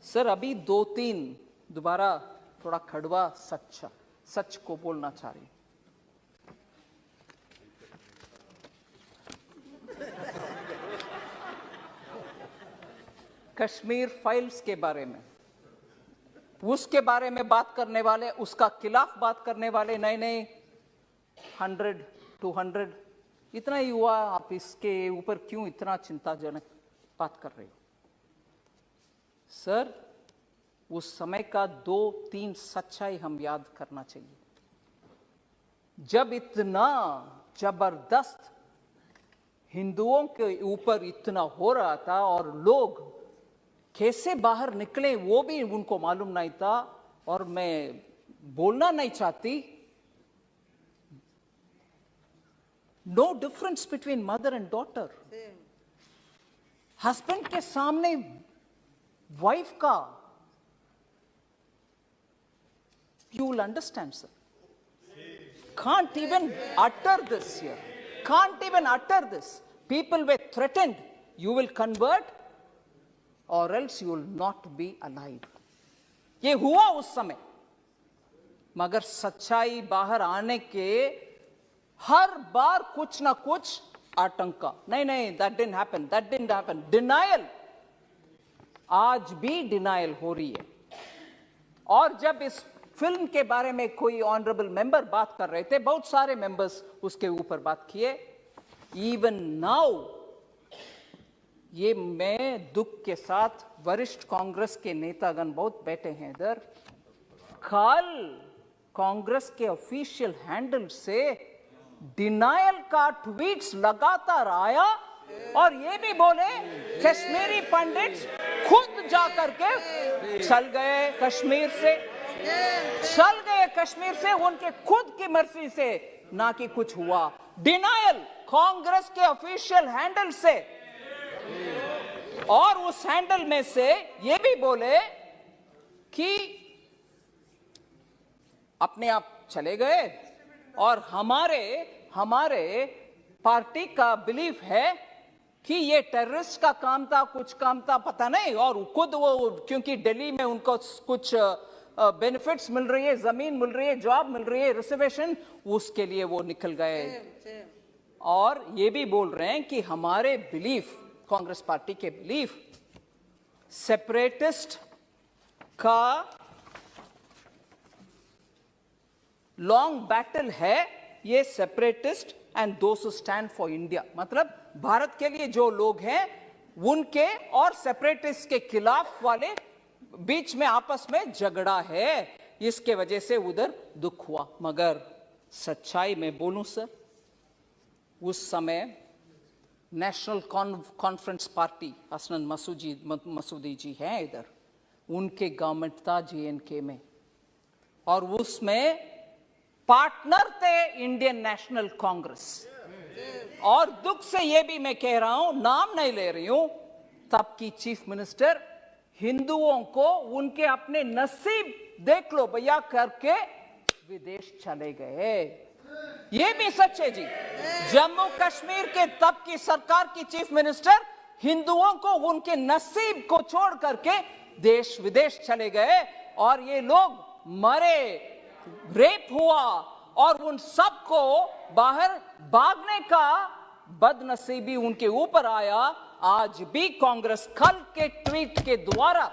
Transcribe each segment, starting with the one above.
Sir अभी 2-3 दोबारा थोड़ा कड़वा सच को बोलना चाह रही हूं। कश्मीर फाइल्स के बारे में, उसके बारे में बात करने वाले, उसका खिलाफ बात करने वाले नए 100-200 इतना ही हुआ, आप इसके ऊपर क्यों इतना चिंताजनक बात कर रहे हो? सर उस समय का 2-3 सच्चाई हम याद करना चाहिए। जब इतना जबरदस्त हिंदुओं के ऊपर इतना हो रहा था और लोग कैसे बाहर निकले वो भी उनको मालूम नहीं था, और मैं बोलना नहीं चाहती, no difference between mother and daughter. Husband के सामने वाइफ का, you will understand, sir. Can't even utter this here. Can't even utter this. People were threatened. You will convert or else you will not be alive. ये हुआ उस समय, मगर सच्चाई बाहर आने के हर बार कुछ ना कुछ आतंका, नहीं, that didn't happen. Denial, आज भी डिनायल हो रही है। और जब इस फिल्म के बारे में कोई ऑनरेबल मेंबर बात कर रहे थे, बहुत सारे मेंबर्स उसके ऊपर बात किए, इवन नाउ, ये मैं दुख के साथ, वरिष्ठ कांग्रेस के नेतागण बहुत बैठे हैं इधर, कल कांग्रेस के ऑफिशियल हैंडल से डिनायल का ट्वीट्स लगातार आया, और ये भी बोले कश्मीरी पंडित्स खुद जाकर के चल गए कश्मीर से, उनके खुद की मर्जी से, ना कि कुछ हुआ। डिनायल कांग्रेस के ऑफिशियल हैंडल से, और उस हैंडल में से ये भी बोले कि अपने आप चले गए, और हमारे पार्टी का बिलीफ है कि ये टेररिस्ट का काम था, कुछ काम था, पता नहीं, और खुद वो क्योंकि दिल्ली में उनको कुछ बेनिफिट्स मिल रही है, जमीन मिल रही है, जॉब मिल रही है, रिजर्वेशन, उसके लिए वो निकल गए। और ये भी बोल रहे हैं कि हमारे बिलीफ, कांग्रेस पार्टी के बिलीफ, सेपरेटिस्ट का लॉन्ग बैटल है, ये separatist and those who stand for India, मतलब भारत के लिए जो लोग हैं उनके और सेपरेटिस्ट के खिलाफ वाले बीच में आपस में झगड़ा है, इसके वजह से उधर दुख हुआ। मगर सच्चाई में बोलूं सर, उस समय नेशनल कॉन्फ्रेंस पार्टी, हसनन मसूदी जी हैं इधर, उनके गवर्नमेंट था JNK में, और उसमें पार्टनर थे इंडियन नेशनल कांग्रेस। और दुख से ये भी मैं कह रहा हूं, नाम नहीं ले रही हूं, तब की चीफ मिनिस्टर हिंदुओं को उनके अपने नसीब देख लो भैया करके विदेश चले गए। ये भी सच है जी। जम्मू कश्मीर के तब की सरकार की चीफ मिनिस्टर हिंदुओं को उनके नसीब को छोड़ करके देश विदेश चले गए, और ये लोग मरे, रेप हुआ, और उन सबको बाहर भागने का बदनसीबी उनके ऊपर आया। आज भी कांग्रेस कल के ट्वीट के द्वारा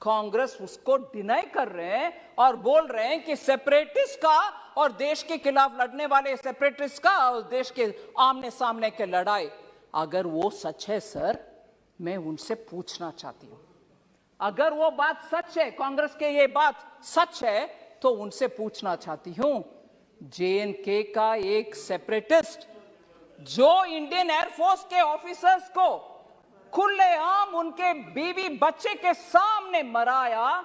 कांग्रेस उसको डिनाई कर रहे हैं और बोल रहे हैं कि सेपरेटिस्ट का और देश के खिलाफ लड़ने वाले सेपरेटिस्ट का और देश के आमने सामने के लड़ाई, अगर वो सच है सर, मैं उनसे पूछना चाहती हूं, अगर वो बात सच है, कांग्रेस के ये बात सच है, तो उनसे पूछना चाहती हूं, JNK का एक सेपरेटिस्ट जो इंडियन एयरफोर्स के ऑफिसर्स को खुलेआम उनके बीवी बच्चे के सामने मराया,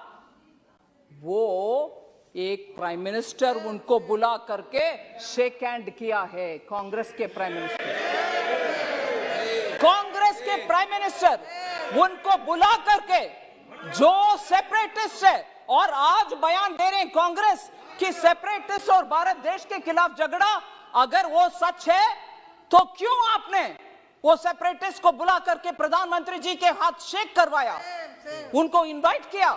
वो एक प्राइम मिनिस्टर उनको बुला करके शेक हैंड किया है। कांग्रेस के प्राइम मिनिस्टर उनको बुला करके, जो सेपरेटिस्ट है, और आज बयान दे रहे हैं कांग्रेस कि सेपरेटिस्ट और भारत देश के खिलाफ झगड़ा, अगर वो सच है तो क्यों आपने वो सेपरेटिस्ट को बुला करके प्रधानमंत्री जी के हाथ शेक करवाया? उनको इनवाइट किया?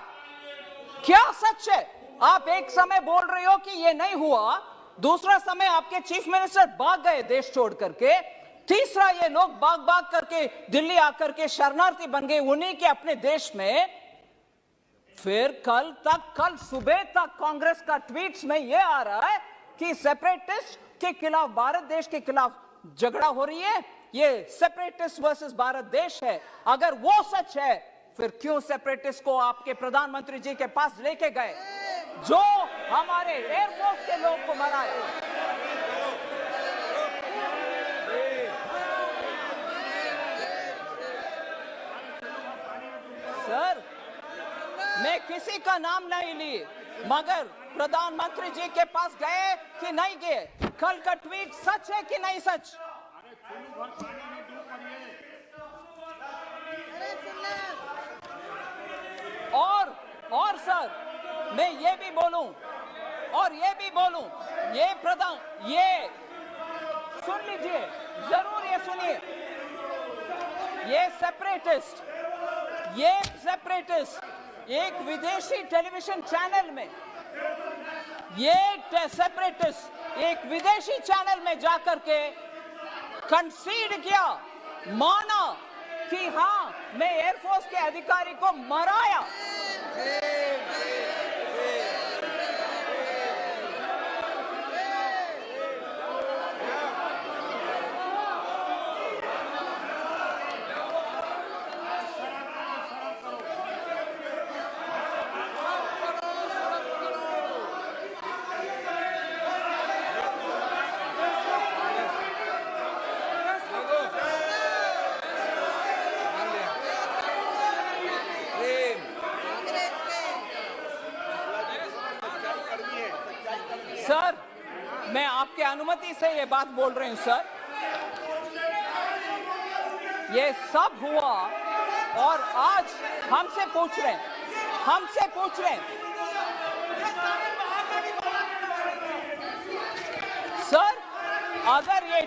क्या सच है? आप एक समय बोल रहे हो कि ये नहीं हुआ, दूसरा समय आपके चीफ मिनिस्टर भाग गए देश छोड़ करके, तीसरा ये लोग भाग करके दिल्ली आकर के शरणार्थी बन गए उन्हीं के अपने देश में। फिर कल सुबह तक कांग्रेस का ट्वीट्स में ये आ रहा है कि सेपरेटिस्ट के खिलाफ, भारत देश के खिलाफ झगड़ा हो रही है, ये सेपरेटिस्ट वर्सेस भारत देश है। अगर वो सच है, फिर क्यों सेपरेटिस्ट को आपके प्रधानमंत्री जी के पास लेके गए, जो हमारे एयरफोर्स के लोग को मराए? सर, मैं किसी का नाम नहीं ली, मगर प्रधानमंत्री जी के पास गए कि नहीं गए? कल का ट्वीट सच है कि नहीं सच? और सर, मैं ये भी बोलूं, ये सुन लीजिए, जरूर ये सुनिए, ये सेपरेटिस्ट एक विदेशी टेलीविजन चैनल में, एक विदेशी चैनल में जाकर के कंसीड किया, माना कि हाँ, मैं एयरफोर्स के अधिकारी को मराया। सर, मैं आपके अनुमति से ये बात बोल रही हूं सर। ये सब हुआ और आज हमसे पूछ रहे हैं सर, अगर ये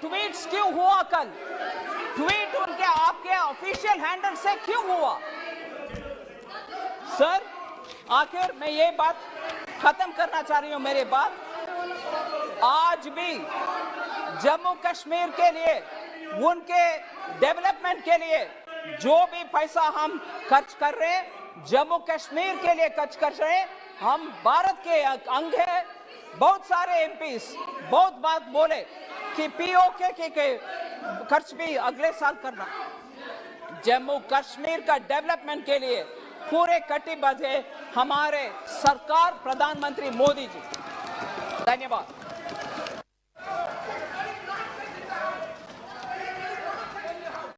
ट्वीट्स क्यों हुआ? कल ट्वीट उनके आपके ऑफिशियल हैंडल से क्यों हुआ? सर, आखिर मैं ये बात खत्म करना चाह रही हूं, मेरी बात। आज भी जम्मू कश्मीर के लिए, उनके डेवलपमेंट के लिए जो भी पैसा हम खर्च कर रहे हैं, जम्मू कश्मीर के लिए खर्च कर रहे हैं। हम भारत के अंग है। बहुत सारे एमपीस बहुत बात बोले कि पीओके के खर्च भी अगले साल करना। जम्मू कश्मीर का डेवलपमेंट के लिए पूरे कटिबद्ध है हमारे सरकार, प्रधानमंत्री मोदी जी। धन्यवाद।